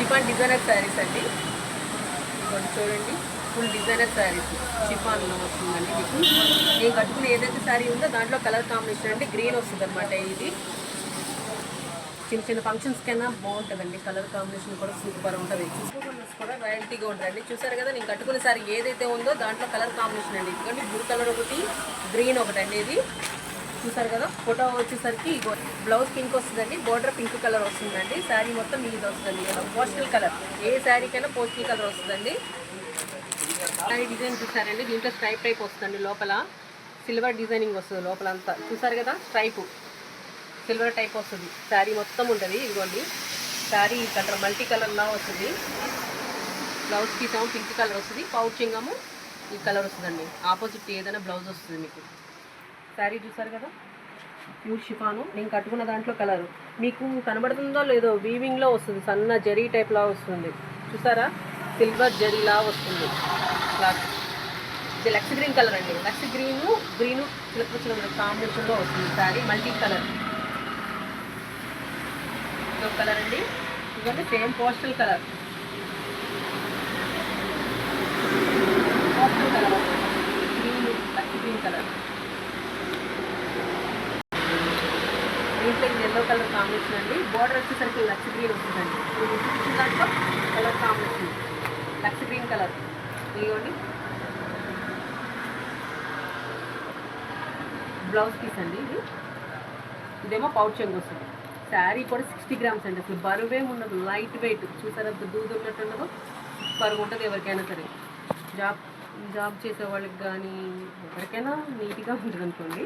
Chiffon designer saris అండి. ఇంకోటి చూడండి, ఫుల్ డిజైనర్ శారీస్ షిఫాన్లో వస్తుందండి. మీకు నేను కట్టుకునే ఏదైతే శారీ ఉందో దాంట్లో కలర్ కాంబినేషన్ అంటే గ్రీన్ వస్తుంది అనమాట. ఇది చిన్న చిన్న ఫంక్షన్స్ కైనా బాగుంటుందండి. కలర్ కాంబినేషన్ కూడా సూపర్ ఉంటుంది. చూసుకోకుండా కూడా రాయల్టీగా ఉంటుందండి. చూసారు కదా, నేను కట్టుకునే సారీ ఏదైతే ఉందో దాంట్లో కలర్ కాంబినేషన్ అండి. ఇదిగోండి బ్లూ కలర్ ఒకటి, గ్రీన్ ఒకటి అండి. ఇది చూసారు కదా. ఫోటో వచ్చేసరికి బ్లౌజ్ పింక్ వస్తుందండి, బోర్డర్ పింక్ కలర్ వస్తుందండి. శారీ మొత్తం ఇది వస్తుంది, పోస్టల్ కలర్. ఏ శారీకైనా పోస్టల్ కలర్ వస్తుందండి. శారీ డిజైన్ చూసారండి, దీంట్లో స్ట్రైప్ టైప్ వస్తుందండి. లోపల సిల్వర్ డిజైనింగ్ వస్తుంది లోపల అంతా. చూసారు కదా, స్ట్రైపు సిల్వర్ టైప్ వస్తుంది. శారీ మొత్తం ఉంటుంది. ఇదిగోండి శారీ కలర్ మల్టీ కలర్లా వస్తుంది. బ్లౌజ్ పీస్ ఏమో పింక్ కలర్ వస్తుంది, పౌచింగ్ ఏమో ఈ కలర్ వస్తుందండి. ఆపోజిట్ ఏదైనా బ్లౌజ్ వస్తుంది మీకు. శారీ చూసారు కదా, ప్యూర్ షిఫాను. నేను కట్టుకున్న దాంట్లో కలర్ మీకు కనబడుతుందో లేదో, వీవింగ్లో వస్తుంది, సన్న జరీ టైప్లా వస్తుంది. చూసారా, సిల్వర్ జరీలా వస్తుంది క్లాత్. ఇది లక్స్ గ్రీన్ కలర్ అండి. లక్స్ గ్రీను సిల్వర్ కాంబినేషన్లో వస్తుంది శారీ. మల్టీ కలర్ ఇదొక కలర్ అండి. ఇవన్నీ same pastel colour. Green, lux green colour. దీంట్లో ఎల్లో కలర్ కాంబినేషన్ అండి. బార్డర్ వచ్చేసరికి లక్స్ గ్రీన్ వస్తుందండి. దాంట్లో colour combination lux green colour. ఇదిగోండి బ్లౌజ్ పీస్ అండి. ఇదేమో పౌచింగ్ వస్తుంది. శారీ కూడా 60 గ్రామ్స్ అండి. అసలు బరువే ఉండదు, లైట్ వెయిట్. చూసారా దూదు ఉన్నట్టు ఉండదు, బరువు ఉంటుంది. ఎవరికైనా సరే జాబ్ చేసే వాళ్ళకి కానీ ఎవరికైనా నీట్గా ఉంటుంది అనుకోండి.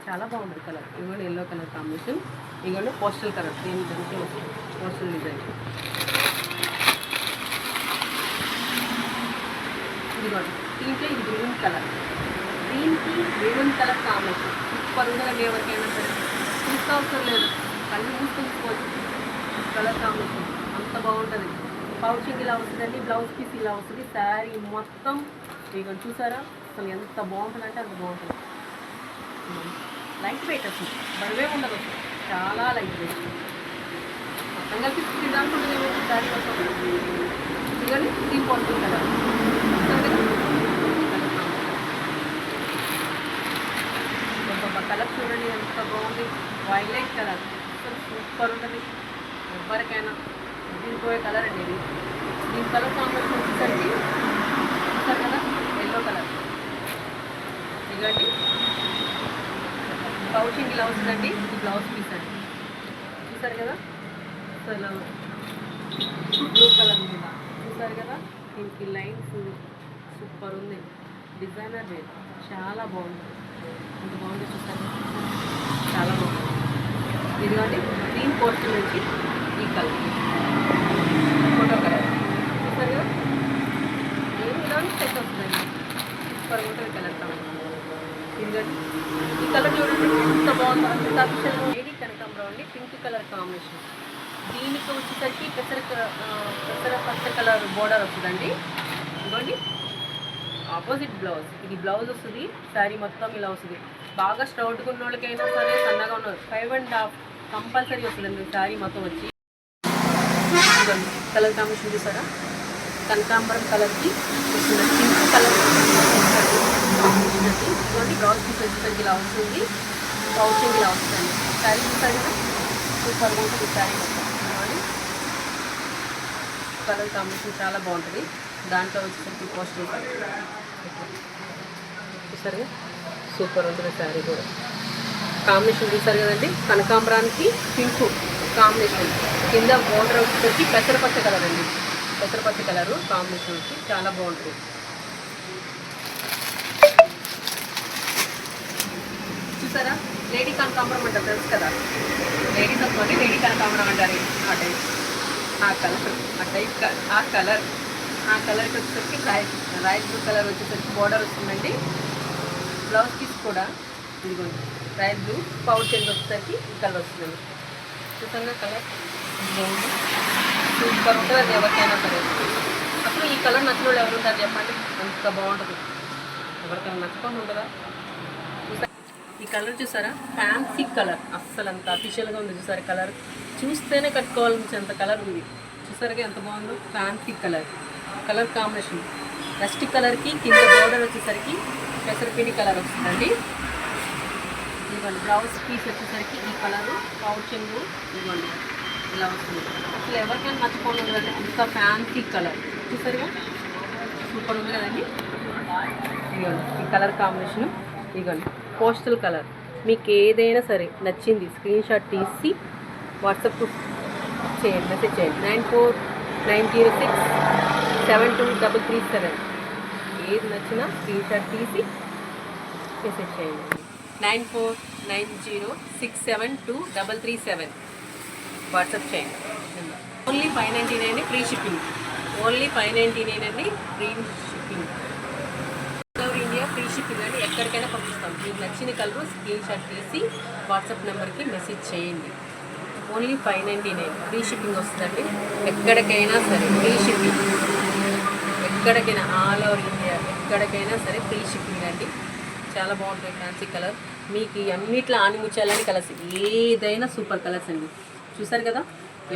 చాలా బాగుంటుంది కలర్. ఇదిగోండి ఎల్లో కలర్ కాంబినేషన్. ఇదిగోండి పోస్టల్ కలర్, దేని దానికి వస్తుంది పోస్టల్ డిజైన్. ఇదిగోండి దీంట్లో ఇది గ్రీన్ కలర్. గ్రీన్కి గ్రీన్ కలర్ కాంబినేషన్ సూపర్ ఉండదండి. ఎవరికైనా సరే తీసుకోవసరం లేదు, కళ్ళు మూసుకోవచ్చు. కలర్ కాంబినేషన్ అంత బాగుంటుంది. పౌచింగ్ ఇలా వస్తుందండి, బ్లౌజ్ పీస్ ఇలా వస్తుంది. శారీ మొత్తం ఇదిగోండి చూసారా, అసలు ఎంత బాగుంటుంది అంటే అంత బాగుంటుంది. లైట్ వెయిట్ అసలు బరువే ఉండదు, చాలా లైట్ వెయిట్. మొత్తం కలిపి 60 గ్రామ్స్ ఉంటుంది శారీ మొత్తం. ఇదిగోండి దీని పడుతుంది కదా. కలర్ చూడండి ఎంత బాగుంది, వైలెట్ కలర్. అసలు సూపర్ ఉంటుంది. ఎవరికైనా దీనిపోయే కలర్ అండి ఇది. దీని కలర్ కాంబినేషన్ వచ్చేసరికి చూసారు కదా, ఎల్లో కలర్. ఇదిగోండి పౌచింగ్ ఇలా వస్తుందండి. ఇది బ్లౌజ్ పీస్ అండి. చూసారు కదా, అసలు బ్లూ కలర్ ఉంది. చూసారు కదా, దీనికి లైన్స్ సూపర్ ఉంది. డిజైనర్ రేట్ చాలా బాగుంది. అంత బాగుంది. చూసారు చాలా బాగుంది. ఇదిగోండి గ్రీన్ పోస్టర్ నుంచి ఈ కలర్ ఫోటో కలర్. చూసారు కదా, ఏమి ఇలాంటి సెట్ వస్తుందండి. సూపర్ ఉంటుంది కలర్ కావాలి. ఇదిగోండి ఈ కలర్ చూడండి ఎంత బాగుందో. అంత అఫిషియల్ లేడీ కనకాంబరం అండి, పింక్ కలర్ కాంబినేషన్. దీనికి వచ్చేసరికి పెసర పచ్చ కలర్ బోర్డర్ వస్తుందండి. ఇదిగోండి ఆపోజిట్ బ్లౌజ్. ఇది బ్లౌజ్ వస్తుంది. శారీ మొత్తం ఇలా వస్తుంది. బాగా స్టౌట్గా ఉన్న వాళ్ళకైనా సరే, సన్నగా ఉన్న 5.5 కంపల్సరీ వస్తుందండి శారీ మొత్తం వచ్చి. కలర్ కాంబినేషన్ చూసారా, కనకాంబరం కలర్కి వస్తుందండి. పింక్ కలర్ కాంబినేషన్ అండి. ఇదిగోండి బ్లౌజ్ పీస్ వచ్చేసరికి ఇలా వస్తుంది, పౌచింగ్ ఇలా వస్తుందండి. శారీ చూసారు కదా, సూపర్గా ఉంటుంది శారీ మొత్తం. కలర్ కాంబినేషన్ చాలా బాగుంటుంది. దాంట్లో వచ్చేసరికి పోస్టర్ కలర్ చూసారు, సూపర్ ఉంటుంది శారీ కూడా. కాంబినేషన్ చూసారు కదండి, కనకాంబరానికి పింక్ కాంబినేషన్. కింద బోర్డర్ వచ్చేసరికి పెసరపచ్చ కలర్ అండి. పెసరపచ్చ కలరు కాంబినేషన్ వచ్చి చాలా బాగుంటుంది. చూసారా, లేడీ కనకాంబరం అంటారు తెలుసు కదా, లేడీస్ వస్తుంది లేడీ కనకాంబరం అంటారు. ఆ టైప్, ఆ కలర్, ఆ టైప్, ఆ కలర్, ఆ కలర్కి వచ్చేసరికి రాయల్ బ్లూ కలర్ వచ్చేసరికి బోర్డర్ వస్తుందండి. బ్లౌజ్ పీస్ కూడా ఇదిగోండి రాయల్ బ్లూ, పౌచింగ్ వచ్చేసరికి ఈ కలర్ వస్తుందండి. చూసారా కలర్ బాగుంది, సూపర్ ఉంటుంది. అది ఎవరికైనా సరే అసలు ఈ కలర్ నచ్చిన వాళ్ళు ఎవరు ఉంటారు చెప్పండి, అంత బాగుంటుంది. ఎవరికైనా నచ్చుకొని ఉంటుందా. ఈ కలర్ చూసారా, ఫ్యాన్సీ కలర్, అస్సలు అంత అఫిషియల్గా ఉంది. చూసారా కలర్, చూస్తేనే కట్టుకోవాలనిపించేంత కలర్ ఉంది. చూసారుగా ఎంత బాగుందో, fancy colour, colour combination rust కలర్కి కింద బోర్డర్ వచ్చేసరికి పెసరపిండి కలర్ వస్తుందండి. ఇదిగోండి బ్లౌజ్ పీస్ వచ్చేసరికి ఈ కలరు పౌచింగ్ ఇదిగోండి ఇలా వస్తుంది. అసలు ఎవరికైనా నచ్చుకోండి ఉండదండి, అంత ఫ్యాన్సీ కలర్ చూసారుగా, సూపర్ ఉంది కదండి. ఇదిగోండి ఈ కలర్ కాంబినేషను, ఇదిగోండి పోస్టల్ కలర్. మీకు ఏదైనా సరే నచ్చింది స్క్రీన్ షాట్ తీసి వాట్సాప్ చేయండి, మెసేజ్ చేయండి. 9490672337 ఏది నచ్చినా స్క్రీన్ షాట్ తీసి మెసేజ్ చేయండి. 9490672337 వాట్సాప్ చేయండి. ఓన్లీ 599 ఫ్రీ షిప్పింగ్, ఓన్లీ 599 అండి free shipping. All over India free shipping అండి, ఎక్కడికైనా పంపిస్తాం. మీకు నచ్చిన కలర్ స్క్రీన్ షాట్ తీసి వాట్సాప్ నెంబర్కి మెసేజ్ చేయండి. ఓన్లీ 599 ఫ్రీ షిప్పింగ్ వస్తుందండి, ఎక్కడికైనా సరే ఫ్రీ షిప్పింగ్, ఎక్కడికైనా ఆల్ ఓవర్ ఇండియా ఎక్కడికైనా సరే ఫ్రీ షిప్పింగ్ అండి. చాలా బాగుంటుంది ఫ్యాన్సీ కలర్. మీకు అన్నిట్లో ఆనిముత్యాలని కలర్స్ ఏదైనా సూపర్ కలర్స్ అండి. చూసారు కదా,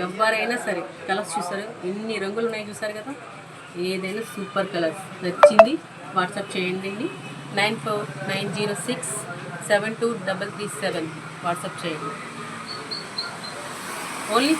ఎవరైనా సరే కలర్స్ చూసారు, ఎన్ని రంగులు ఉన్నాయి చూసారు కదా, ఏదైనా సూపర్ కలర్స్ నచ్చింది వాట్సాప్ చేయండి. 9490672337 వాట్సాప్ చేయండి. ఓన్లీ